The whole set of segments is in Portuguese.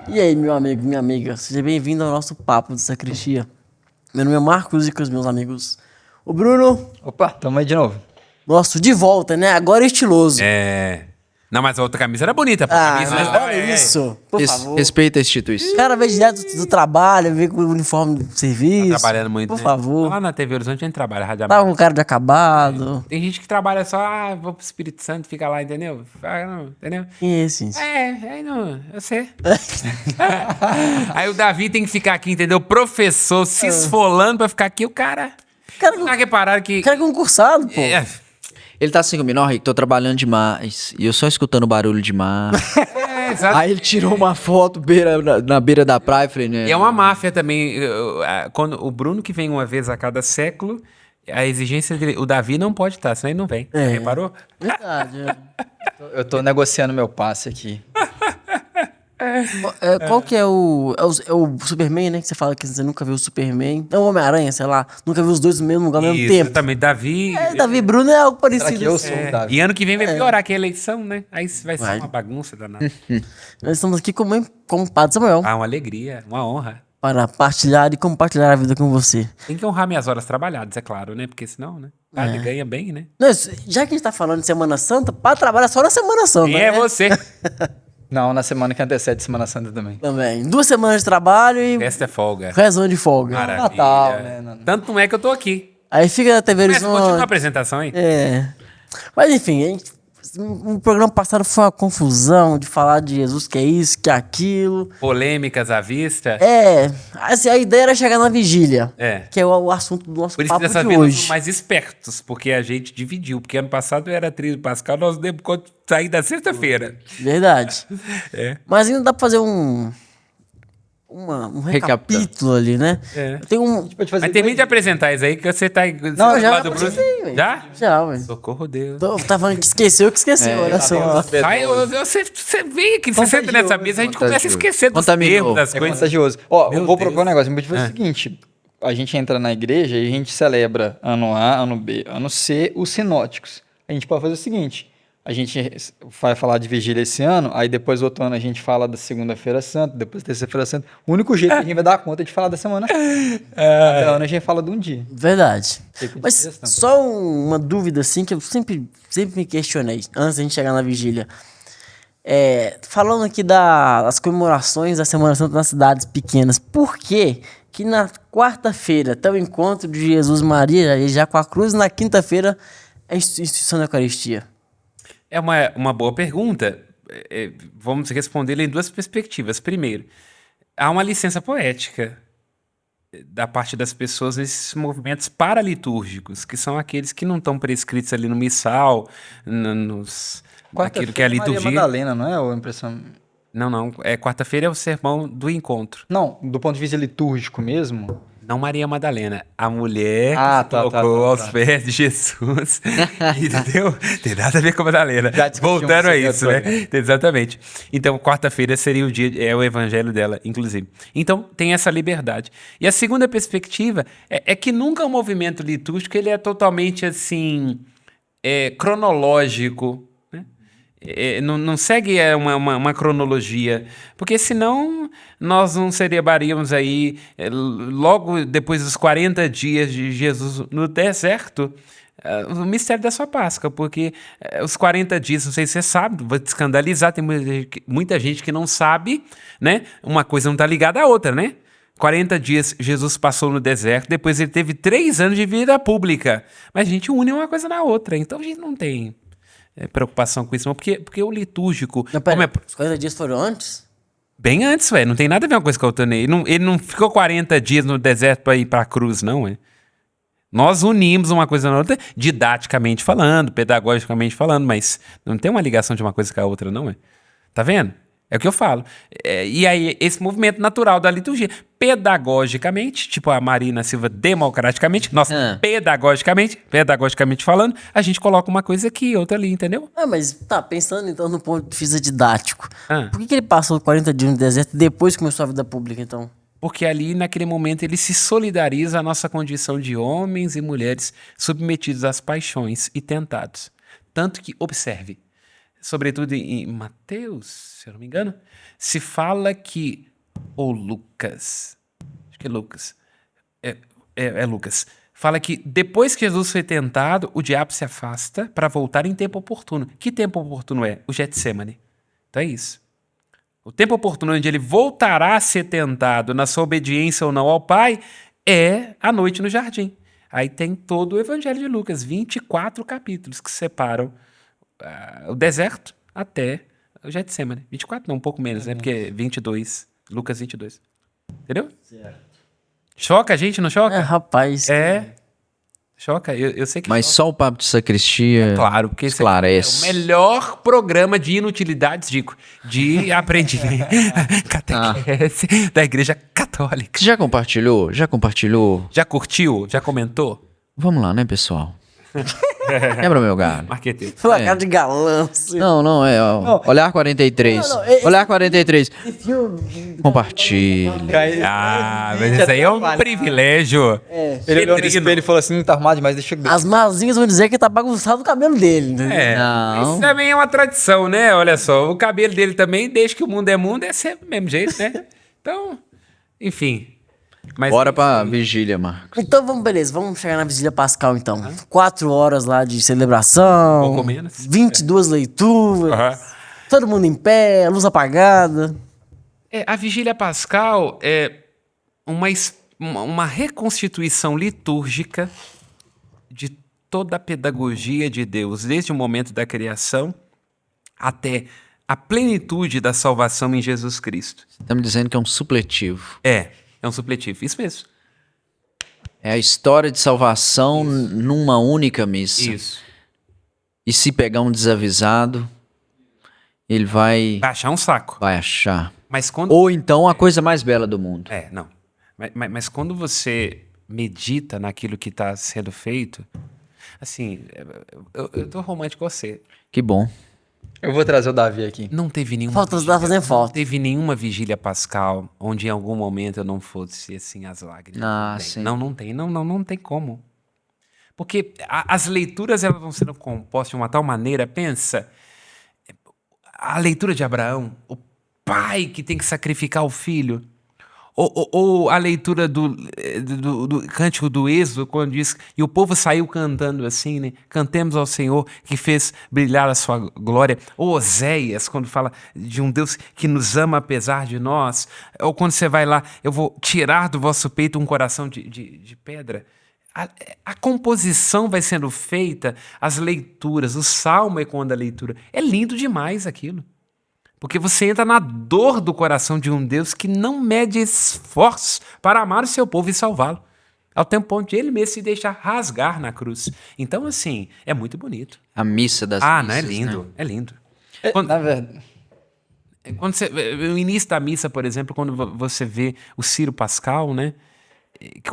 E aí, meu amigo, minha amiga, seja bem-vindo ao nosso Papo de Sacristia. Meu nome é Marcos e com os meus amigos. O Bruno, Opa, tamo aí de novo. nosso de volta, né? Agora estiloso. É. Não, mas a outra camisa era bonita, pô. Ah, Camisa mas não, olha é. isso, por favor. Respeita a instituição. O cara veio direto do trabalho, veio com o uniforme de serviço. Tá trabalhando muito, Por né? favor. Lá na TV Horizonte a gente trabalha, Rádio Tava Amaro. com cara de acabado. Tem gente que trabalha só, vou pro Espírito Santo, fica lá, entendeu? Não, entendeu? Quem é esse? Aí não, eu sei. Aí o Davi tem que ficar aqui, entendeu? Professor se esfolando pra ficar aqui, o cara. Cara, Tá reparado que. o cara é concursado, pô. Ele tá assim comigo, não, Rick, tô trabalhando demais. E eu só escutando barulho demais. Exato. Aí ele tirou uma foto na beira da praia e falei, né? É uma máfia também. Quando o Bruno, que vem uma vez a cada século, a exigência dele. O Davi não pode estar, senão ele não vem. É. Reparou? Verdade, é. Eu tô negociando meu passe aqui. Qual que é o Superman, né? Que você fala que você nunca viu o Superman. Não, o Homem-Aranha, sei lá. Nunca viu os dois no mesmo lugar ao mesmo Isso, tempo. também. Davi. Davi e Bruno é algo Será parecido. que eu assim. sou o Davi? E ano que vem vai piorar, que é eleição, né? Aí vai Vai. ser uma bagunça danada. Nós estamos aqui como o Padre Samuel Ah, uma alegria, uma honra. para partilhar e compartilhar a vida com você. Tem que honrar minhas horas trabalhadas, é claro, né? Porque senão, né? Padre ganha bem, né? Não, já que a gente tá falando de Semana Santa, Padre trabalha só na Semana Santa. Quem é né? você? Não, na semana que antecede Semana Santa também. Também. 2 semanas de trabalho e Esta é folga. rezão de folga. Maravilha. Natal, né? Tanto não é que eu tô aqui. Aí fica na TV Mas continua a Horizonte. apresentação aí. É. Mas enfim, o programa passado foi uma confusão de falar de Jesus, que é isso, que é aquilo. Polêmicas à vista. Assim, a ideia era chegar na vigília. É. Que é o assunto do nosso Por isso que papo dessa de vez nós hoje. somos mais espertos, porque a gente dividiu. Porque ano passado eu era trilho pascal, nós demos conta de sair da sexta-feira. Verdade. É. Mas ainda dá pra fazer um recapítulo ali, né? É. Tem um... Pode fazer Mas termine de apresentar isso aí, que você tá... Não, eu já lado do Bruno. apresentei, velho. Já? Já, ué. Socorro, Deus. Tá falando que esqueceu, olha só. Aí você vem aqui, você senta nessa mesa, a gente começa a esquecer dos Contaminou. termos, das É coisas. contagioso. Ó, Meu eu vou Deus. propor um negócio. A gente vai fazer o seguinte. A gente entra na igreja e a gente celebra ano A, ano B, ano C, os sinóticos. A gente pode fazer o seguinte. A gente vai falar de vigília esse ano, aí depois outro ano a gente fala da segunda-feira santa, depois da terça-feira santa. O único jeito que a gente vai dar conta é de falar da semana. Cada ano a gente fala de um dia. Verdade. Fica de Mas sugestão. só uma dúvida, assim, que eu sempre me questionei, antes da gente chegar na vigília. Falando aqui das comemorações da Semana Santa nas cidades pequenas, por que na quarta-feira tem o encontro de Jesus e Maria, e já com a cruz, e na quinta-feira é a instituição da Eucaristia? É uma boa pergunta. Vamos responder em duas perspectivas. Primeiro, há uma licença poética da parte das pessoas nesses movimentos paralitúrgicos, que são aqueles que não estão prescritos ali no missal, naquilo que é a Maria liturgia. Madalena, não é? Ou impressão... Não. Quarta-feira é o sermão do encontro. Não, do ponto de vista litúrgico mesmo. Não Maria Madalena, a mulher que Ah, se tá, colocou tá. aos pés de Jesus. Entendeu? Tem nada a ver com a Madalena. Já discutimos Voltando a isso, isso, né? Exatamente. Então, quarta-feira seria o dia, é o evangelho dela, inclusive. Então, tem essa liberdade. E a segunda perspectiva é que nunca o movimento litúrgico ele é totalmente assim, cronológico. Não segue uma cronologia, porque senão nós não celebraríamos aí, logo depois dos 40 dias de Jesus no deserto, o mistério da sua Páscoa, porque os 40 dias, não sei se você sabe, vou te escandalizar, tem muita gente que não sabe, né? Uma coisa não está ligada à outra, né? 40 dias Jesus passou no deserto, depois ele teve 3 anos de vida pública, mas a gente une uma coisa na outra, então a gente não tem... preocupação com isso, não, porque o litúrgico... Não, pera, como é- os 40 dias foram antes? Bem antes, não tem nada a ver uma coisa com a outra. Né? Ele não ficou 40 dias no deserto para ir para a cruz, não. Nós unimos uma coisa na outra, didaticamente falando, pedagogicamente falando, mas não tem uma ligação de uma coisa com a outra, não. Tá vendo? É o que eu falo. E aí, esse movimento natural da liturgia, pedagogicamente, tipo a Marina Silva, democraticamente, nós pedagogicamente falando, a gente coloca uma coisa aqui, outra ali, entendeu? Mas tá, pensando então no ponto de vista didático. Ah. Por que ele passou 40 dias no deserto e depois começou a vida pública, então? Porque ali, naquele momento, ele se solidariza à nossa condição de homens e mulheres submetidos às paixões e tentados. Tanto que, observe, sobretudo em Mateus, se eu não me engano, se fala que, ou Lucas, acho que é Lucas, é Lucas, fala que depois que Jesus foi tentado, o diabo se afasta para voltar em tempo oportuno. Que tempo oportuno é? O Getsemane. Então é isso. O tempo oportuno onde ele voltará a ser tentado na sua obediência ou não ao Pai é a noite no jardim. Aí tem todo o Evangelho de Lucas, 24 capítulos que separam o deserto até o Getsemane. 24 não, um pouco menos, né? Porque é 22, Lucas 22. Entendeu? Certo. Choca a gente, não choca? Rapaz. Choca. Eu sei que Mas choca. só o papo de sacristia Claro, porque esse aqui esclarece. é o melhor programa de inutilidades, Dico, de aprendimento, catequese da Igreja Católica. Você já compartilhou? Já compartilhou? Já curtiu? Já comentou? Vamos lá, né, pessoal? Quebra meu galho. Marqueteiro. Uma cara de galã. Assim. Não, ó. Olhar 43. Olhar 43. Compartilhe. Mas isso aí é um privilégio. Ele olhou no Petrino. espelho e falou assim, tá armado demais, deixa eu... As mazinhas vão dizer que tá bagunçado o cabelo dele. Né? Não. Isso também é uma tradição, né? Olha só, o cabelo dele também, desde que o mundo é sempre do mesmo jeito, né? Então, enfim. Mas Bora pra vigília, Marcos. Então beleza, vamos chegar na Vigília Pascal então. 4 horas lá de celebração. Pouco menos. 22 leituras. Aham. Todo mundo em pé, luz apagada. A Vigília Pascal é uma reconstituição litúrgica de toda a pedagogia de Deus, desde o momento da criação até a plenitude da salvação em Jesus Cristo. Estamos dizendo que é um supletivo. É um supletivo, isso mesmo. É a história de salvação numa única missa. Isso. E se pegar um desavisado, ele vai Baixar um saco. achar. Mas quando... Ou então a coisa mais bela do mundo. Não. Mas quando você medita naquilo que está sendo feito, assim, eu tô romântico com você. Que bom. Eu vou trazer o Davi aqui. Não teve nenhuma Falta tá fazendo não falta. teve nenhuma vigília pascal onde em algum momento eu não fosse assim às lágrimas. Ah, Não tem. sim. Não tem como. Porque as leituras elas vão sendo compostas de uma tal maneira, pensa, a leitura de Abraão, o pai que tem que sacrificar o filho, ou a leitura do cântico do Êxodo, quando diz, e o povo saiu cantando assim, né? Cantemos ao Senhor que fez brilhar a sua glória. Ou Oséias, quando fala de um Deus que nos ama apesar de nós. Ou quando você vai lá, eu vou tirar do vosso peito um coração de pedra. A composição vai sendo feita, as leituras, o salmo é quando a leitura. É lindo demais aquilo. Porque você entra na dor do coração de um Deus que não mede esforços para amar o seu povo e salvá-lo. Ao tempo onde ele mesmo se deixa rasgar na cruz. Então, assim, é muito bonito. A missa das Não, é missas, lindo. né? É lindo. Na verdade... Quando você, o início da missa, por exemplo, quando você vê o Ciro Pascal, né?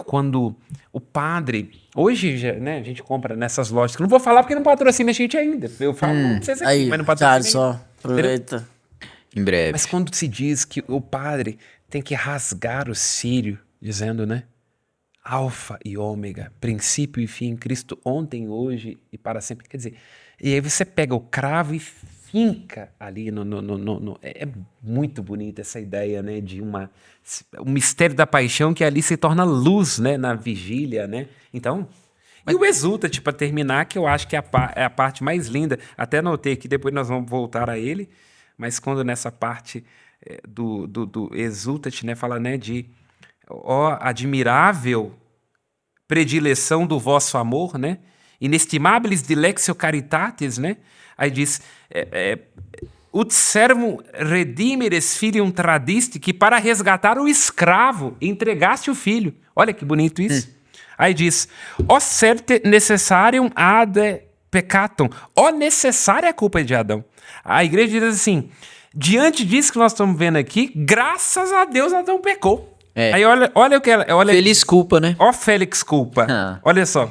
Quando o padre... Hoje, né, a gente compra nessas lojas. Que eu não vou falar porque não patrocina a gente ainda. Eu falo pra vocês aqui, Aí, mas não patrocina Charles, ainda. só. Aproveita. Em breve. Mas quando se diz que o padre tem que rasgar o círio, dizendo, né? Alfa e ômega, princípio e fim, Cristo ontem, hoje e para sempre. Quer dizer, e aí você pega o cravo e finca ali é muito bonita essa ideia, né? De o mistério da paixão que ali se torna luz, né? Na vigília, né? Então... E o Exulta-te, para terminar, que eu acho que é a parte mais linda. Até anotei que depois nós vamos voltar a ele. Mas quando nessa parte do Exulta-te, né, fala, né, de admirável predileção do vosso amor, né, inestimables dilexio caritatis, né, aí diz, ut servum redimeres filium tradiste, que para resgatar o escravo entregaste o filho. Olha que bonito isso. Aí diz, ó certe necessarium ad peccatum, ó necessária a culpa de Adão. A igreja diz assim, diante disso que nós estamos vendo aqui, graças a Deus Adão pecou. Aí olha o que ela... Olha, Feliz culpa, né? ó Félix culpa. Olha só.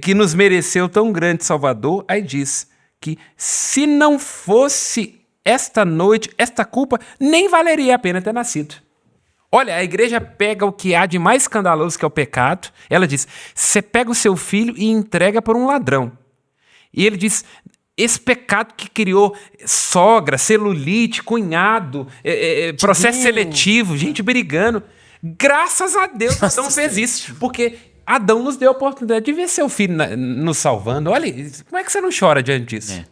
Que nos mereceu tão grande Salvador. Aí diz que se não fosse esta noite, esta culpa, nem valeria a pena ter nascido. Olha, a igreja pega o que há de mais escandaloso, que é o pecado. Ela diz, você pega o seu filho e entrega por um ladrão. E ele diz, esse pecado que criou sogra, celulite, cunhado, processo seletivo, gente brigando. Graças a Deus Adão fez isso. Porque Adão nos deu a oportunidade de ver seu filho nos salvando. Olha, como é que você não chora diante disso?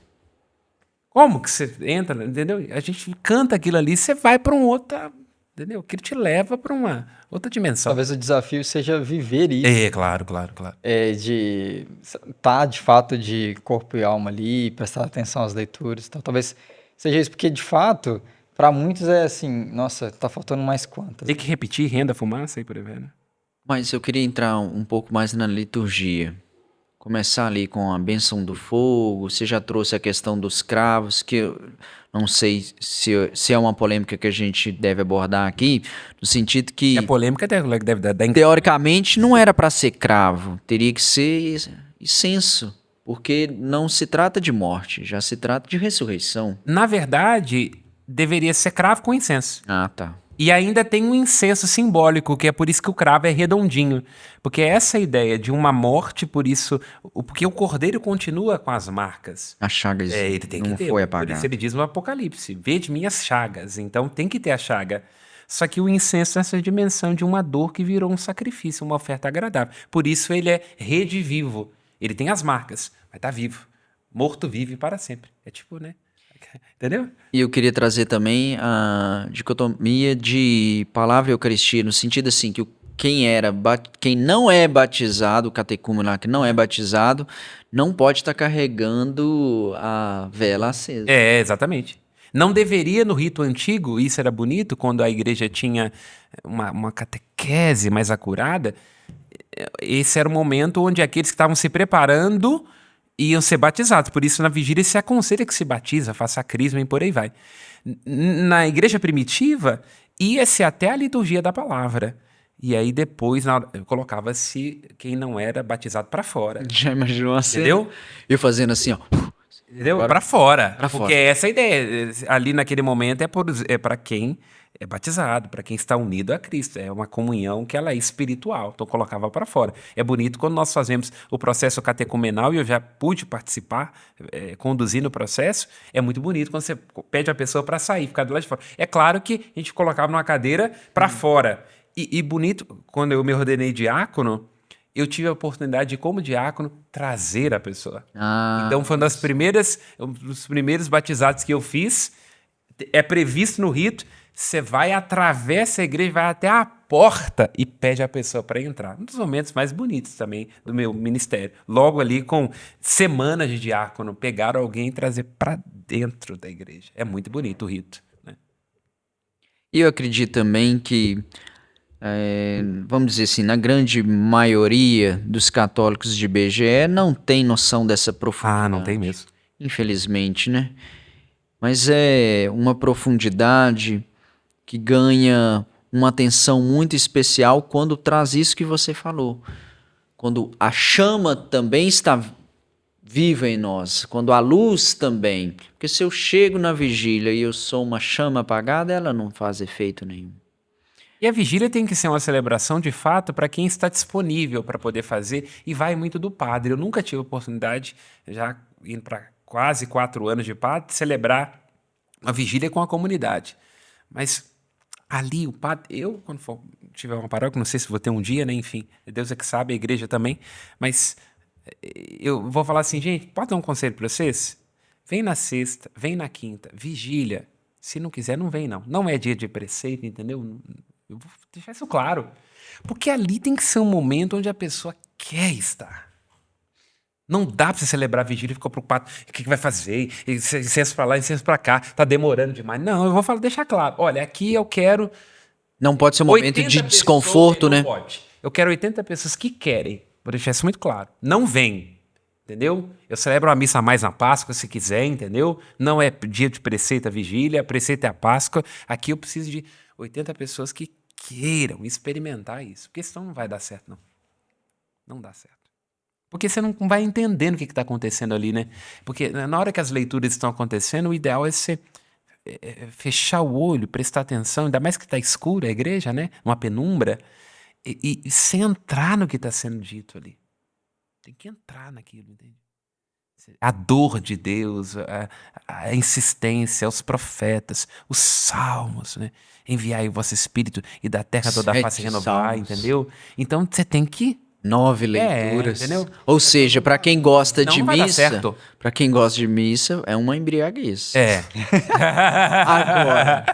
Como que você entra, entendeu? A gente canta aquilo ali, você vai para um outro, entendeu? Aquilo te leva para uma outra dimensão. Talvez o desafio seja viver isso. Claro. De estar de fato de corpo e alma ali, prestar atenção às leituras e tal. Talvez seja isso, porque de fato, para muitos é assim, nossa, tá faltando mais quantas. Tem que repetir renda, fumaça e por aí vai, né? Mas eu queria entrar um pouco mais na liturgia. Começar ali com a bênção do fogo. Você já trouxe a questão dos cravos, que eu não sei se é uma polêmica que a gente deve abordar aqui, no sentido que, A polêmica deve dar teoricamente, não era para ser cravo, teria que ser incenso, porque não se trata de morte, já se trata de ressurreição. Na verdade, deveria ser cravo com incenso. Ah, tá. E ainda tem um incenso simbólico, que é por isso que o cravo é redondinho. Porque é essa ideia de uma morte, porque o cordeiro continua com as marcas. As chagas Ele tem não que ter. foi Por apagado. isso ele diz no Apocalipse: vede minhas chagas. Então tem que ter a chaga. Só que o incenso é essa dimensão de uma dor que virou um sacrifício, uma oferta agradável. Por isso ele é redivivo. Ele tem as marcas, mas tá vivo. Morto vive para sempre. É tipo, né? Entendeu? E eu queria trazer também a dicotomia de palavra e Eucaristia, no sentido assim, que quem não é batizado, o catecúmeno lá que não é batizado, não pode estar carregando a vela acesa. Exatamente. Não deveria no rito antigo, isso era bonito, quando a igreja tinha uma catequese mais acurada, esse era o momento onde aqueles que estavam se preparando iam ser batizados. Por isso, na vigília, se aconselha que se batiza, faça a crisma e por aí vai. Na igreja primitiva, ia-se até a liturgia da palavra. E aí, depois, colocava-se quem não era batizado para fora. Já imaginou assim? Entendeu? Eu fazendo assim, ó. Entendeu? Para fora. Pra Porque fora. é essa a ideia. Ali naquele momento é para quem é batizado, para quem está unido a Cristo. É uma comunhão que ela é espiritual. Então colocava para fora. É bonito quando nós fazemos o processo catecumenal, e eu já pude participar, conduzindo o processo. É muito bonito quando você pede a pessoa para sair, ficar do lado de fora. É claro que a gente colocava numa cadeira para fora. E bonito, quando eu me ordenei diácono, eu tive a oportunidade de, como diácono, trazer a pessoa. Então, foi um dos primeiros batizados que eu fiz. É previsto no rito, você vai, atravessa a igreja, vai até a porta e pede a pessoa para entrar. Um dos momentos mais bonitos também do meu ministério. Logo ali, com semanas de diácono, pegaram alguém e trazer para dentro da igreja. É muito bonito o rito, né? E eu acredito também que, vamos dizer assim, na grande maioria dos católicos de BGE não tem noção dessa profundidade. Não tem mesmo. Infelizmente, né? Mas é uma profundidade que ganha uma atenção muito especial quando traz isso que você falou. Quando a chama também está viva em nós, quando a luz também. Porque se eu chego na vigília e eu sou uma chama apagada, ela não faz efeito nenhum. E a vigília tem que ser uma celebração, de fato, para quem está disponível para poder fazer, e vai muito do padre. Eu nunca tive a oportunidade, já indo para quase 4 anos de padre, de celebrar a vigília com a comunidade. Mas ali o padre, eu, quando tiver uma paróquia, não sei se vou ter um dia, né? Enfim, Deus é que sabe, a igreja também, mas eu vou falar assim, gente, pode dar um conselho para vocês? Vem na sexta, vem na quinta, vigília. Se não quiser, não vem, não. Não é dia de preceito, entendeu? Eu vou deixar isso claro. Porque ali tem que ser um momento onde a pessoa quer estar. Não dá pra você celebrar a vigília e ficar preocupado. O que vai fazer? Incenso pra lá, incenso pra cá. Tá demorando demais. Não, eu vou falar, deixar claro. Olha, aqui eu quero... Não pode ser um momento de desconforto, né? Não pode. Eu quero 80 pessoas que querem. Vou deixar isso muito claro. Não vem. Entendeu? Eu celebro uma missa a mais na Páscoa, se quiser, entendeu? Não é dia de preceito a vigília, preceito é a Páscoa. Aqui eu preciso de 80 pessoas que queiram experimentar isso. Porque senão não vai dar certo, não. Não dá certo. Porque você não vai entendendo o que está acontecendo ali, né? Porque na hora que as leituras estão acontecendo, o ideal é você fechar o olho, prestar atenção, ainda mais que está escuro a igreja, né? Uma penumbra, e se entrar no que está sendo dito ali. Tem que entrar naquilo, entende? A dor de Deus, a insistência, os profetas, os salmos, né? Enviai o vosso espírito e da terra toda a face 7 renovar, salmos. entendeu? Então você tem que 9 leituras. entendeu? Ou seja, para quem gosta Não de vai dar missa, certo. para quem gosta de missa, é uma embriaguez. É. Agora,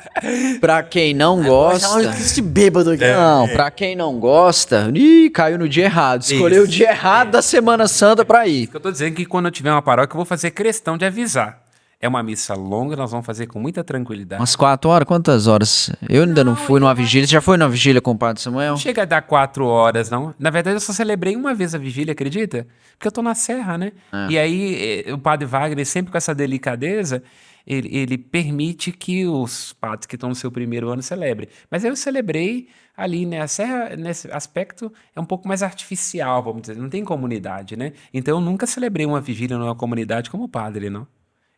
para quem não Olha gosta, esse bêbado aqui. não, para quem não gosta, caiu no dia errado. Escolheu o dia errado da Semana Santa para ir. Eu tô dizendo que quando eu tiver uma paróquia, eu vou fazer questão de avisar. É uma missa longa, nós vamos fazer com muita tranquilidade. Umas 4 horas? Quantas horas? Eu ainda não fui numa vigília. Você já foi numa vigília com o Padre Samuel? Não chega a dar 4 horas, não. Na verdade, eu só celebrei uma vez a vigília, acredita? Porque eu tô na serra, né? E aí, o padre Wagner, sempre com essa delicadeza, ele permite que os padres que estão no seu primeiro ano celebrem. Mas eu celebrei ali, né? A serra, nesse aspecto, é um pouco mais artificial, vamos dizer. Não tem comunidade, né? Então, eu nunca celebrei uma vigília numa comunidade como padre, não.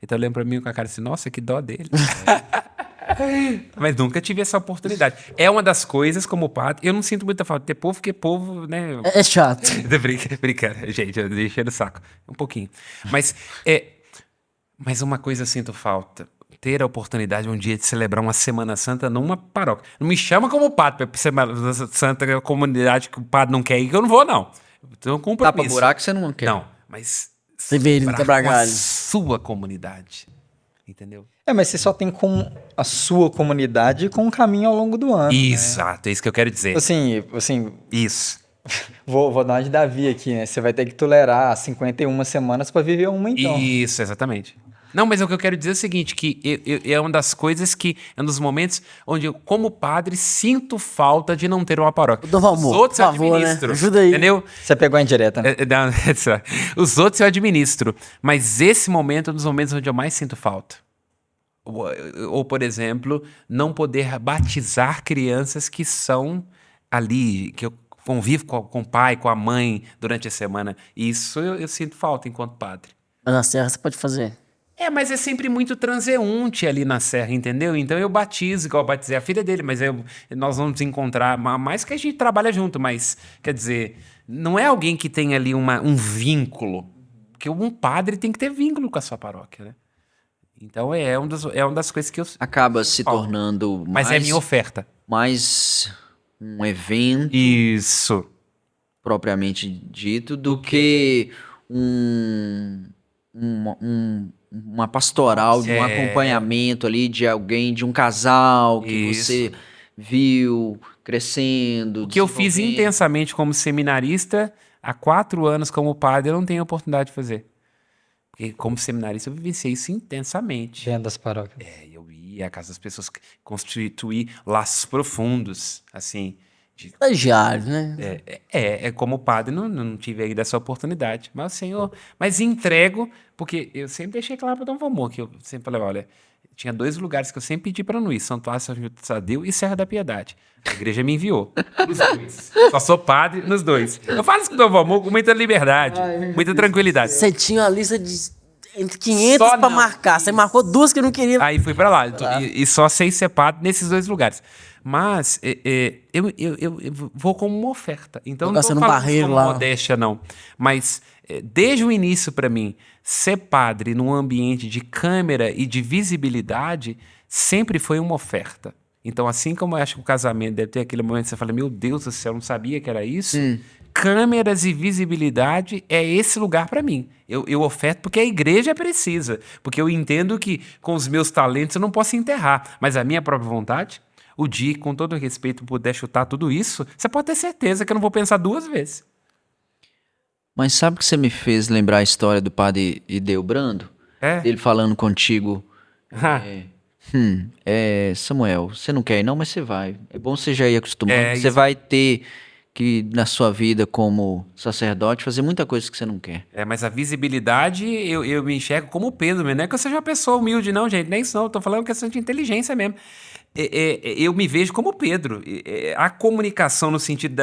Então, eu lembro pra mim com a cara assim, nossa, que dó dele. Mas nunca tive essa oportunidade. É uma das coisas como padre. Eu não sinto muita falta de ter povo, porque povo, né? É chato. Brincando, gente, eu deixei no saco. Um pouquinho. Mas uma coisa eu sinto falta. Ter a oportunidade um dia de celebrar uma Semana Santa numa paróquia. Não me chama como padre para Semana Santa, a comunidade que o padre não quer ir, que eu não vou, não. Eu tenho um compromisso. Tapa buraco você não quer. Não, mas Severino celebrar com a Cabragalho. sua comunidade. Entendeu? Mas você só tem com a sua comunidade com um caminho ao longo do ano. Exato, é isso que eu quero dizer. Assim, Isso. vou dar uma de Davi aqui, né? Você vai ter que tolerar 51 semanas para viver uma, então. Isso, exatamente. Não, mas o que eu quero dizer é o seguinte, que é uma das coisas que, é um dos momentos onde eu, como padre, sinto falta de não ter uma paróquia. Dom Valmor, Os outros por eu favor, né? administro, Ajuda aí. entendeu? Você pegou a indireta, né? Os outros eu administro, mas esse momento é um dos momentos onde eu mais sinto falta. Ou, por exemplo, não poder batizar crianças que são ali, que eu convivo com o pai, com a mãe durante a semana. Isso eu sinto falta enquanto padre. Mas na serra você pode fazer. Mas é sempre muito transeunte ali na serra, entendeu? Então eu batizo, igual eu batizei a filha dele, mas nós vamos encontrar, mais que a gente trabalha junto, mas, quer dizer, não é alguém que tem ali um vínculo, porque um padre tem que ter vínculo com a sua paróquia, né? Então é uma das coisas que eu... Acaba se tornando Mas é minha oferta. mais um evento Isso. propriamente dito do que uma pastoral, de um acompanhamento ali de alguém, de um casal que Isso. você viu crescendo. O que eu fiz desenvolvendo. intensamente como seminarista, há 4 anos como padre, eu não tenho oportunidade de fazer. Porque como seminarista eu vivenciei isso intensamente. Dentro das paróquias. Eu ia à casa das pessoas, constituir laços profundos, assim. Estagiário, né? Como padre, não tive ainda essa oportunidade. Mas, Senhor, entrego, porque eu sempre deixei claro para Dom Valmor, que eu sempre falei, olha, tinha 2 lugares que eu sempre pedi para não ir, Santuário São Tadeu e Serra da Piedade. A igreja me enviou, nos 2. Só sou padre nos 2. Eu falo isso com o Dom Valmor com muita liberdade, muita tranquilidade. Você tinha uma lista de entre 500 Só pra não. marcar. Você marcou 2 que eu não queria. Aí fui pra lá. E só sei ser padre nesses 2 lugares. Mas eu vou como uma oferta. Então Vou não tô passando falando barreiro como lá. modéstia, não. Mas desde o início, pra mim, ser padre num ambiente de câmera e de visibilidade sempre foi uma oferta. Então, assim como eu acho que o casamento deve ter aquele momento que você fala, meu Deus do céu, eu não sabia que era isso. Câmeras e visibilidade é esse lugar para mim. Eu oferto porque a igreja precisa. Porque eu entendo que com os meus talentos eu não posso enterrar. Mas a minha própria vontade, o dia, com todo respeito, puder chutar tudo isso, você pode ter certeza que eu não vou pensar 2 vezes. Mas sabe que você me fez lembrar a história do padre Ideobrando? Ele falando contigo. Samuel, você não quer ir não, mas você vai. É bom você já ir acostumando. Você vai ter que, na sua vida como sacerdote, fazer muita coisa que você não quer. Mas a visibilidade eu me enxergo como Pedro mesmo. Não é que eu seja uma pessoa humilde, não, gente. Nem isso, não. Eu tô falando questão de inteligência mesmo. Eu me vejo como Pedro. A comunicação no sentido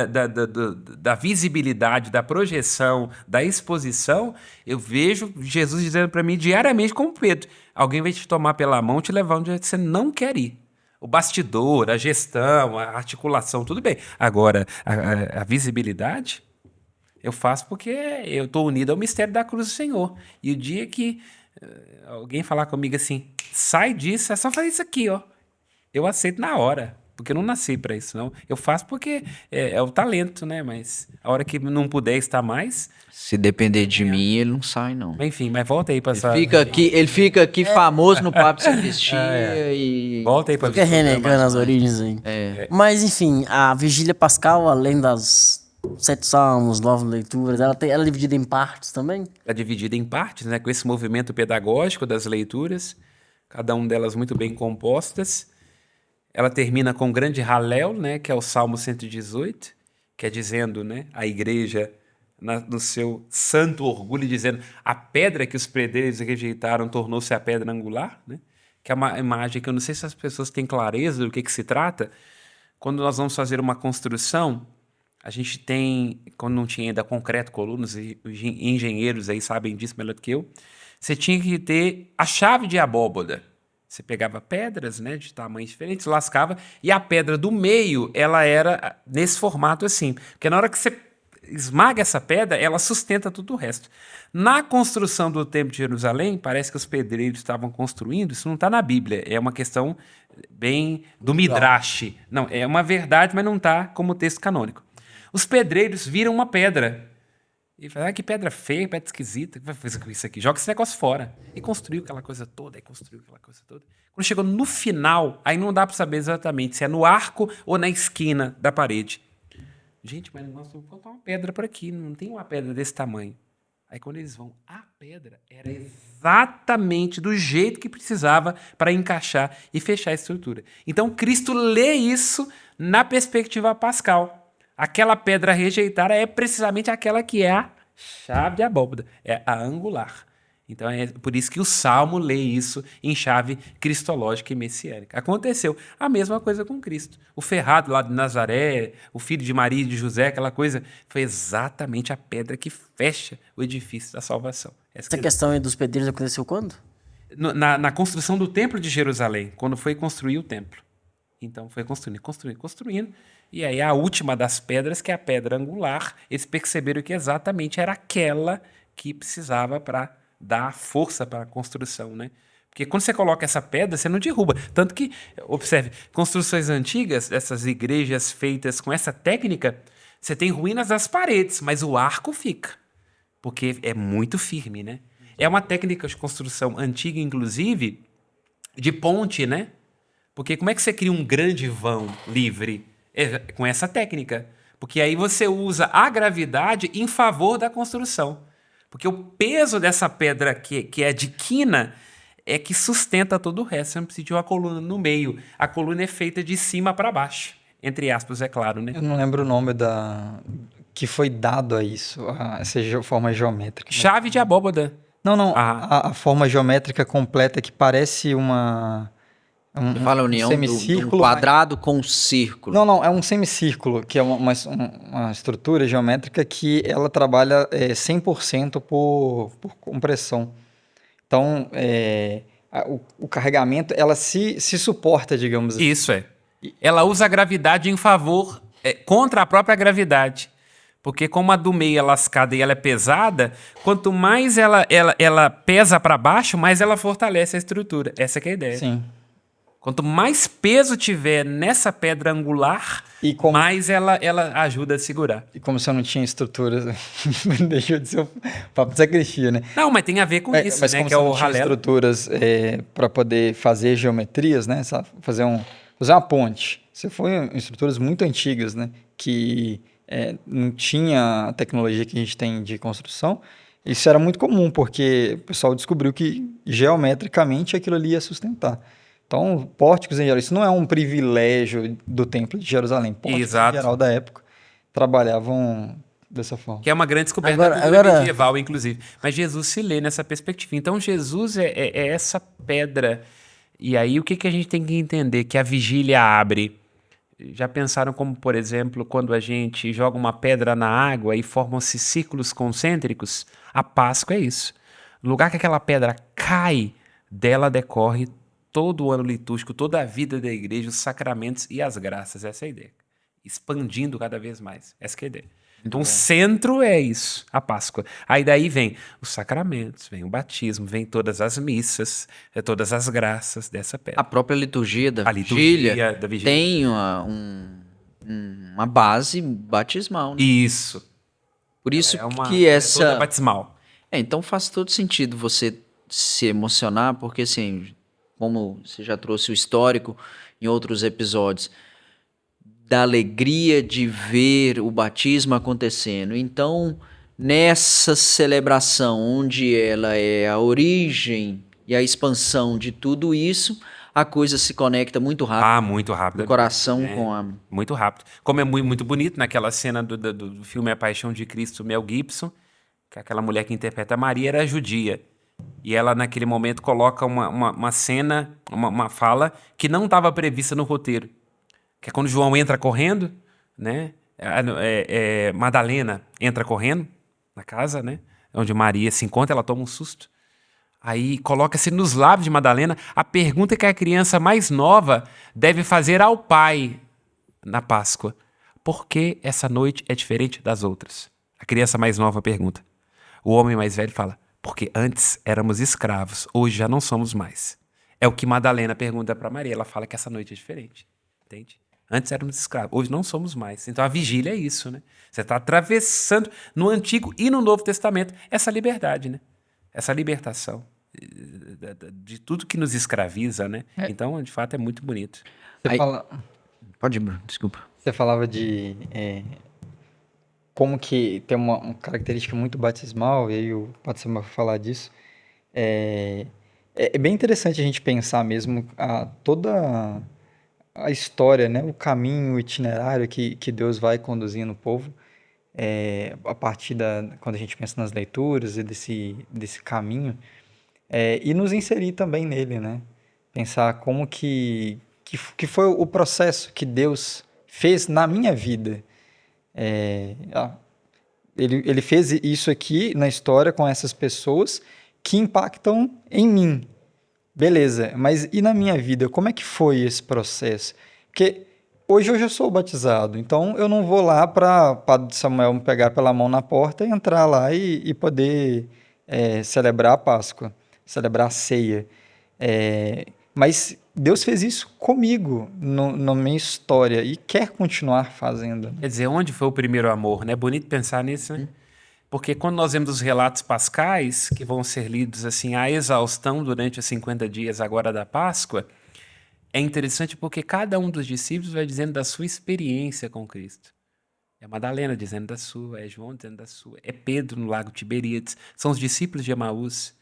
da visibilidade, da projeção, da exposição, eu vejo Jesus dizendo para mim diariamente como Pedro. Alguém vai te tomar pela mão e te levar onde você não quer ir. O bastidor, a gestão, a articulação, tudo bem. Agora, a visibilidade, Eu faço porque eu estou unido ao mistério da cruz do Senhor. E o dia que alguém falar comigo assim, sai disso, é só fazer isso aqui, ó. Eu aceito na hora, porque eu não nasci para isso, não. Eu faço porque é o talento, né? Mas a hora que não puder estar mais... Se depender de mim, ele não sai, não. Enfim, mas volta aí para essa... Ele fica aqui famoso no Papo Sacristia e... Volta aí para Fica renegando as origens aí. Mas, enfim, a Vigília Pascal, além das 7 salmos, 9 leituras, ela é dividida em partes também? É dividida em partes, né? Com esse movimento pedagógico das leituras, cada uma delas muito bem compostas. Ela termina com o grande Halel, né? Que é o Salmo 118, que é dizendo, né? A igreja, no seu santo orgulho, dizendo a pedra que os predeiros rejeitaram tornou-se a pedra angular, né? Que é uma imagem que eu não sei se as pessoas têm clareza do que se trata. Quando nós vamos fazer uma construção, a gente tem, quando não tinha ainda concreto, colunas, e os engenheiros aí sabem disso melhor do que eu, você tinha que ter a chave de abóboda. Você pegava pedras, né, de tamanhos diferentes, lascava, e a pedra do meio, ela era nesse formato assim. Porque na hora que você esmaga essa pedra, ela sustenta tudo o resto. Na construção do Templo de Jerusalém, parece que os pedreiros estavam construindo, isso não está na Bíblia, é uma questão bem do Midrash. Não, é uma verdade, mas não está como texto canônico. Os pedreiros viram uma pedra. E falaram, que pedra feia, pedra esquisita, o que vai fazer com isso aqui? Joga esse negócio fora. E construiu aquela coisa toda, Quando chegou no final, aí não dá para saber exatamente se é no arco ou na esquina da parede. Gente, mas nós vamos botar uma pedra por aqui, não tem uma pedra desse tamanho. Aí quando eles vão, a pedra era exatamente do jeito que precisava para encaixar e fechar a estrutura. Então Cristo lê isso na perspectiva pascal. Aquela pedra rejeitada é precisamente aquela que é a chave de abóboda, é a angular. Então é por isso que o Salmo lê isso em chave cristológica e messiânica. Aconteceu a mesma coisa com Cristo. O ferrado lá de Nazaré, o filho de Maria e de José, aquela coisa, foi exatamente a pedra que fecha o edifício da salvação. Essa questão aí dos pedreiros aconteceu quando? Na construção do Templo de Jerusalém, quando foi construir o templo. Então foi construindo. E aí a última das pedras, que é a pedra angular, eles perceberam que exatamente era aquela que precisava para dar força para a construção, né? Porque quando você coloca essa pedra, você não derruba. Tanto que, observe, construções antigas, essas igrejas feitas com essa técnica, você tem ruínas das paredes, mas o arco fica. Porque é muito firme, né? É uma técnica de construção antiga, inclusive, de ponte, né? Porque como é que você cria um grande vão livre? É com essa técnica. Porque aí você usa a gravidade em favor da construção. Porque o peso dessa pedra que é de quina é que sustenta todo o resto. Você não precisa de uma coluna no meio. A coluna é feita de cima para baixo. Entre aspas, é claro, né? Eu não lembro o nome que foi dado a isso, essa forma geométrica. Chave de abóboda. Não. A forma geométrica completa que parece Você fala a união de um semicírculo, quadrado com um círculo. Não, é um semicírculo, que é uma estrutura geométrica que ela trabalha 100% por compressão. Então, o carregamento, ela se suporta, digamos assim. Isso é. Ela usa a gravidade em favor, contra a própria gravidade. Porque como a do meio é lascada e ela é pesada, quanto mais ela pesa para baixo, mais ela fortalece a estrutura. Essa que é a ideia. Sim. Quanto mais peso tiver nessa pedra angular, mais ela ajuda a segurar. E como se eu não tinha estrutura, deixou de ser o papo de sacristia, né? Não, mas tem a ver com isso, mas né? como Que é se eu o não tinha Halel. estruturas para poder fazer geometrias, né? Fazer uma ponte. Você foi em estruturas muito antigas, né? Que não tinha a tecnologia que a gente tem de construção. Isso era muito comum, porque o pessoal descobriu que geometricamente aquilo ali ia sustentar. Então, pórticos em geral, isso não é um privilégio do Templo de Jerusalém. Pórticos Exato. em geral da época trabalhavam dessa forma. Que é uma grande descoberta da cultura medieval, inclusive. Mas Jesus se lê nessa perspectiva. Então, Jesus é essa pedra. E aí, o que a gente tem que entender? Que a vigília abre. Já pensaram como, por exemplo, quando a gente joga uma pedra na água e formam-se círculos concêntricos? A Páscoa é isso. No lugar que aquela pedra cai, dela decorre todo o ano litúrgico, toda a vida da igreja, os sacramentos e as graças. Essa é a ideia. Expandindo cada vez mais. Essa é a ideia. Então, o centro é isso, a Páscoa. Aí daí vem os sacramentos, vem o batismo, vem todas as missas, todas as graças dessa A pedra. própria liturgia da A liturgia da vigília. tem uma base batismal, né? Isso. Por isso É uma que toda essa... batismal. Então faz todo sentido você se emocionar, porque assim, como você já trouxe o histórico em outros episódios, da alegria de ver o batismo acontecendo. Então, nessa celebração, onde ela é a origem e a expansão de tudo isso, a coisa se conecta muito rápido Ah, muito rápido. no coração É, com a... muito rápido. Como é muito bonito naquela cena do filme A Paixão de Cristo, Mel Gibson, que aquela mulher que interpreta a Maria era judia. E ela, naquele momento, coloca uma cena, uma fala que não estava prevista no roteiro. Que é quando João entra correndo, né? Madalena entra correndo na casa, né? Onde Maria se encontra, ela toma um susto. Aí coloca-se nos lábios de Madalena a pergunta que a criança mais nova deve fazer ao pai na Páscoa. Por que essa noite é diferente das outras? A criança mais nova pergunta. O homem mais velho fala, porque antes éramos escravos, hoje já não somos mais. É o que Madalena pergunta para Maria, ela fala que essa noite é diferente, entende? Antes éramos escravos, hoje não somos mais. Então a vigília é isso, né? Você está atravessando no Antigo e no Novo Testamento essa liberdade, né? Essa libertação de tudo que nos escraviza, né? Então, de fato, é muito bonito. Você Aí- fala- Pode ir, Bruno, desculpa. Você falava de como que tem uma característica muito batismal, e aí o Padre Samuel vai falar disso. É, é bem interessante a gente pensar mesmo toda a história, né? O caminho, o itinerário que Deus vai conduzindo o povo, a partir quando a gente pensa nas leituras e desse caminho, e nos inserir também nele, né? Pensar como que foi o processo que Deus fez na minha vida. Ele fez isso aqui na história com essas pessoas que impactam em mim. Beleza, mas e na minha vida? Como é que foi esse processo? Porque hoje eu já sou batizado, então eu não vou lá para Padre Samuel me pegar pela mão na porta e entrar lá e poder celebrar a Páscoa, celebrar a ceia. Mas Deus fez isso comigo, na minha história, e quer continuar fazendo. Quer dizer, onde foi o primeiro amor, né? É bonito pensar nisso, né? Porque quando nós vemos os relatos pascais, que vão ser lidos assim à exaustão durante os 50 dias agora da Páscoa, é interessante porque cada um dos discípulos vai dizendo da sua experiência com Cristo. É Madalena dizendo da sua, é João dizendo da sua, é Pedro no lago Tiberíades, são os discípulos de Emaús.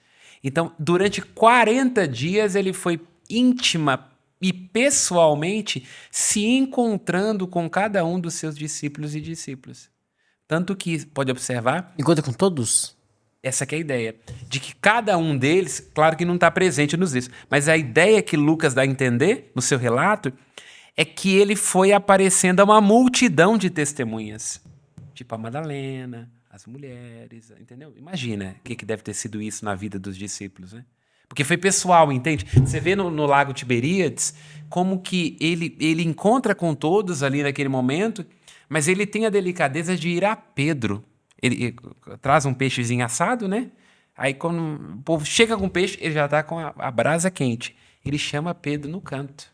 Então, durante 40 dias ele foi íntima e pessoalmente se encontrando com cada um dos seus discípulos e discípulas. Tanto que, pode observar, Encontra com todos? essa que é a ideia, de que cada um deles, claro que não está presente nos livros, mas a ideia que Lucas dá a entender no seu relato é que ele foi aparecendo a uma multidão de testemunhas, tipo a Madalena, as mulheres, entendeu? Imagina o que deve ter sido isso na vida dos discípulos, né? Porque foi pessoal, entende? Você vê no lago Tiberíades como que ele encontra com todos ali naquele momento, mas ele tem a delicadeza de ir a Pedro. Ele traz um peixezinho assado, né? Aí quando o povo chega com o peixe, ele já está com a brasa quente. Ele chama Pedro no canto.